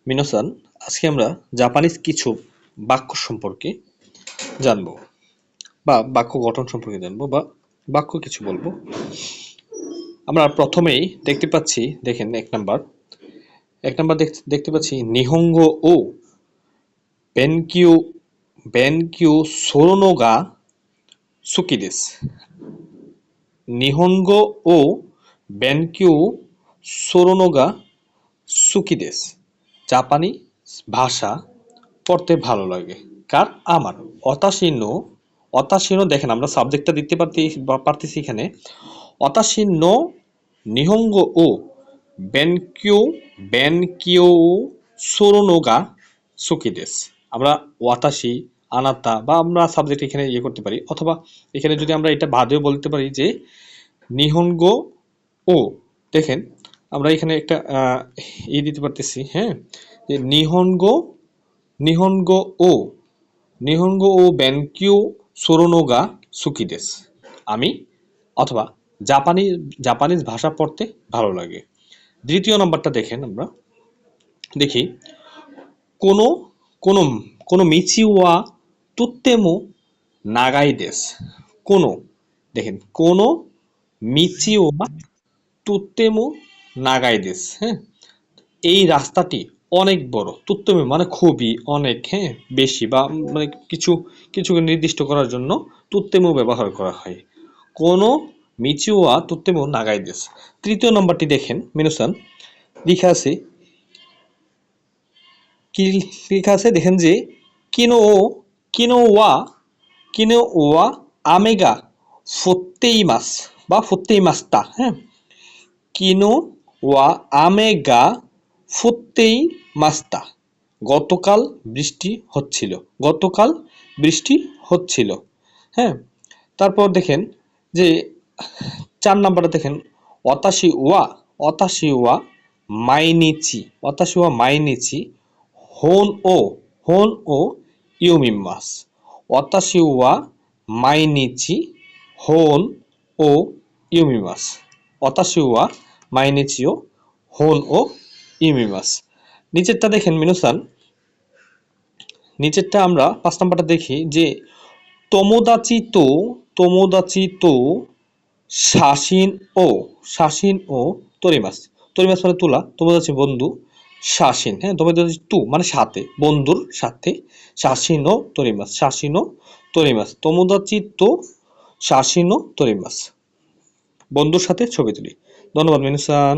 মিনোসান, আজকে আমরা জাপানিজ কিছু বাক্য সম্পর্কে জানবো বা বাক্য গঠন সম্পর্কে জানবো বা বাক্য কিছু বলবো। আমরা প্রথমেই দেখতে পাচ্ছি, দেখেন এক নাম্বার দেখতে পাচ্ছি নিহঙ্গো ও বেনকিউ বেনকিউ সোরোনো গা সুকি দেসু। নিহঙ্গো ও বেনকিউ সোরোনো গা সুকি দেসু। জাপানি ভাষা পড়তে ভালো লাগে কার? আমার। অতাশিনো দেখেন, আমরা সাবজেক্টটা দিতে পারতেছি এখানে। অতাশিনো নিহঙ্গো ও বেনকিউ বেনকিউ সোরোনো গা সুকি দেসু। আমরা ওয়াতাশি, আনাতা বা আমরা সাবজেক্ট এখানে করতে পারি, অথবা এখানে যদি আমরা এটা বাদেও বলতে পারি যে নিহঙ্গো ও, দেখেন আমরা এখানে একটা দিতে পারতেছি, হ্যাঁ, যে নিহঙ্গো ও নিহঙ্গো ও বেনকিউ সোরোনো গা সুকি দেসু। আমি, অথবা জাপানিজ ভাষা পড়তে ভালো লাগে। দ্বিতীয় নম্বরটা দেখেন, আমরা দেখি কোনো কোনো কোনো মিচি ওয়া তুত্তেমো নাগাই দেসু। কোনো, দেখেন কোনো মিচি ওয়া তুত্তেমো নাগাই দেসু, হ্যাঁ, এই রাস্তাটি অনেক বড়। তুত্তেমো মানে খুবই, অনেক, হ্যাঁ, বেশি, বা মানে কিছু কিছু নির্দিষ্ট করার জন্য তুত্তেমো ব্যবহার করা হয়। কোনো মিচিও ওয়া তুত্তেমো নাগাই দেসু। তৃতীয় নম্বরটি দেখেন মিনোসান, লেখা আছে, কি লেখা আছে দেখেন যে কিনো কিনো ওয়া কিনো ওয়া আমেগা ফুত্তেইমাস বা ফুত্তেইমাস্তা, হ্যাঁ, কিনো ওয়া আমেগা ফুত্তেই মাস্তা। গতকাল বৃষ্টি হচ্ছিল, গতকাল বৃষ্টি হচ্ছিল, হ্যাঁ। তারপর দেখেন যে 4 নাম্বারটা দেখেন, অতাশি ওয়া মাইনিচি, অতাশি ওয়া মাইনিচি হোন হোন ও ইউমিমাস। অতাশি ওয়া মাইনিচি হোন ও ইউমিমাস। অতাশি ওয়া মাইনিচিও হোন ও ইউমিমাস। নিচেরটা দেখেন মিনোসান, নিচেরটা আমরা 5 নাম্বারটা দেখি যে তোমোদাচি তো শাসিন ও তরিমাস। তরিমাস মানে তুলা, তোমোদাচি বন্ধু, শাসিন, হ্যাঁ, তোমোদাচি তু মানে সাথে, বন্ধুর সাথে, শাসিন ও তরিমাস। তোমোদাচি তো শাসিন ও তরিমাস, বন্ধুর সাথে ছবি তুলি। ধন্যবাদ মিনুসান।